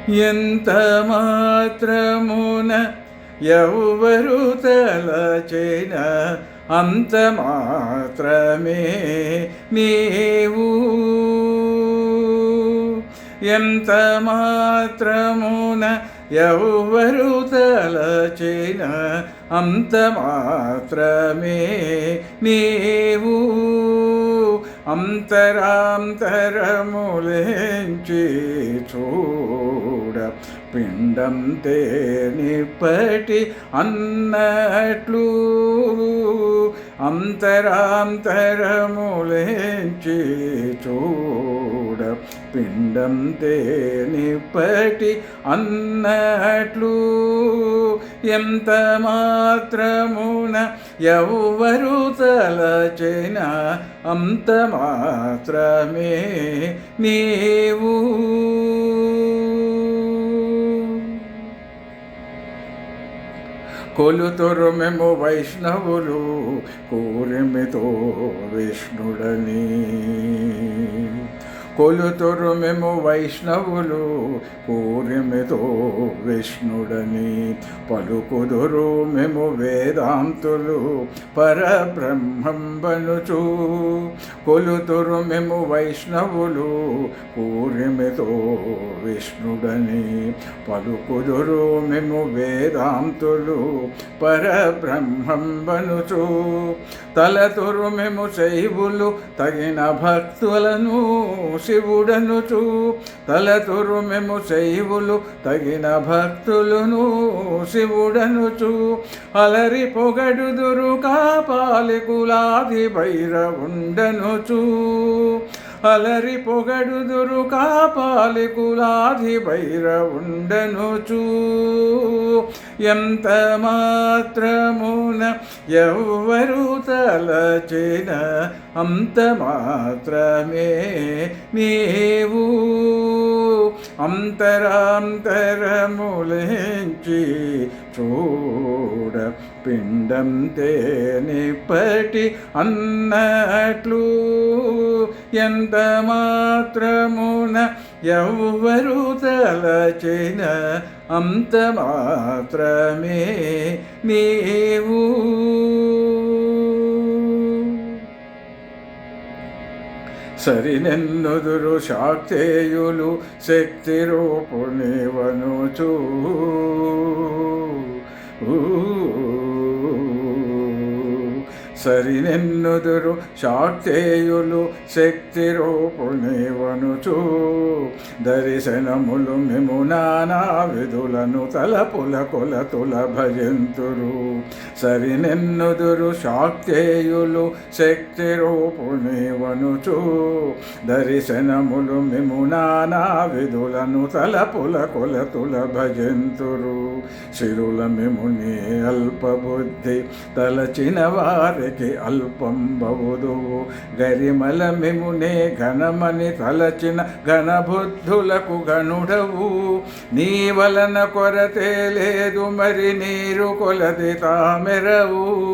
ఎంత మాత్రమున ఎవ్వరు తలచిన అంత మాత్రమే నీవు. ఎంత మాత్రమున ఎవ్వరు తలచిన అంత మాత్రమే నీవు. అంతరాంతరములేంచి చూడ పిండం తేనిప్పటి అన్నట్లు. అంతరాంతరములేంచి చూడ పిండం తేనిప్పటి అన్నట్లు. ఎంత మాత్రమున ఎవ్వరు తలచిన అంత మాత్రమే నీవు. కొలుతురు మేము వైష్ణవులు కూరిమితో విష్ణుడని. కొలుతురు మేము వైష్ణవులు కూరిమితో విష్ణుడని. పలుకుదురు మేము వేదాంతులు పరబ్రహ్మంబనుచు. కొలుతురు మేము వైష్ణవులు కూరిమితో విష్ణుడని. పలుకుదురు మేము వేదాంతులు పరబ్రహ్మంబనుచు. తలతురు మేము శైవులు తగిన భక్తులను శివుడనుచు. తలతురు మేము శైవులు తగిన భక్తులను శివుడనుచు. అలరి పొగడుదురు కాపాలి కులాది భైరవుండనుచు. అలరి పొగడుదురు కాపాలి కులాది భైరవుండనుచు. ఎంత మాత్రమున ఎవ్వరు తలచిన అంత మాత్రమే నీవు. అంతరాంతరములేంచి చూడ పిండం తేనిప్పటి అన్నట్లు. ఎంత మాత్రమున ఎవ్వరు తలచిన అంత మాత్రమే నీవు. సరినెన్నుదురు శాక్తేయులు శక్తి రూపునివనుచు. సరినెన్నుదురు శాక్తేయులు శక్తి రూపునివనుచు. దర్శనములు మేము నానా విధులను తలపుల కొలతుల భజంతురు. సరినెన్నుదురు శాక్తేయులు శక్తి రూపునివనుచు. దర్శనములు మేము నానా విధులను తలపుల కొలతుల భజంతురు. శిరుల మేము నీ అల్పబుద్ధి తలచిన వారికి అల్పంబవుదువు. గరిమల మేము నే ఘనమని తలచిన ఘనబుద్ధులకు గణుడవు. నీ వలన కొరతే లేదు మరి నీరు కొలది తామెరవు.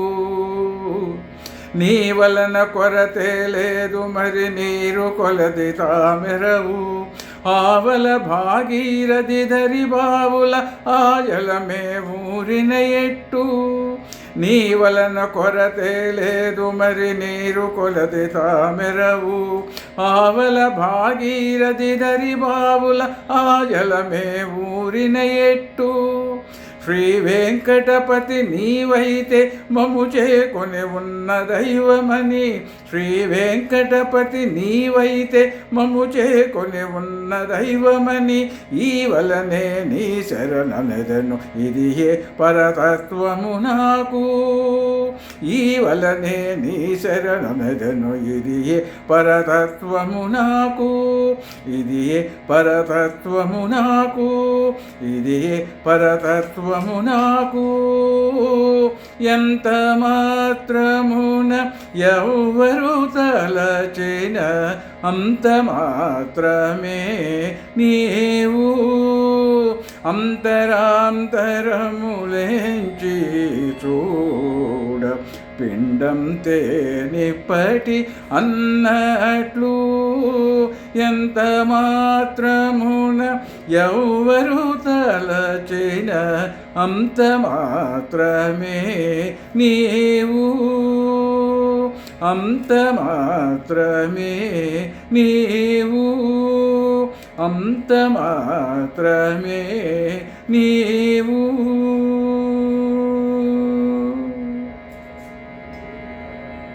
నీ వలన కొరతే లేదు మరి నీరు కొలది తామెరవు. ఆవల భాగీరథి ధరి బావుల ఆయలమే ఊరిన ఎట్టు. నీ వలన కొరతే లేదు మరి నీరు కొలది తామెరవు. ఆవల భాగీరథి ధరి బావుల ఆయలమే ఊరిన ఎట్టు. శ్రీ వెంకటపతి నీవైతే మము చేకొని ఉన్న దైవమని. శ్రీ వెంకటపతి నీవైతే మము చేకొని ఉన్న దైవమని. ఈ వలనే నీ శరణనెదను ఇది ఏ పరతత్వము నాకు. ఈ వలనే నీ శరణనెదను ఇది ఏ పరతత్వము నాకు. ఇది ఏ పరతత్వము నాకు. ఇది ఏ పరతత్వము నాకు. ఎంత మాత్రమున ఎవ్వరు తలచిన అంత మాత్రమే నీవు. అంతరాంతరములేంచి చూడ పిండం తేనిప్పటి అన్నట్లు. ఎంత మాత్రమున ఎవ్వరు తలచిన అంత మాత్రమే నీవు, అంత మాత్రమే నీవు, అంత మాత్రమే నీవు.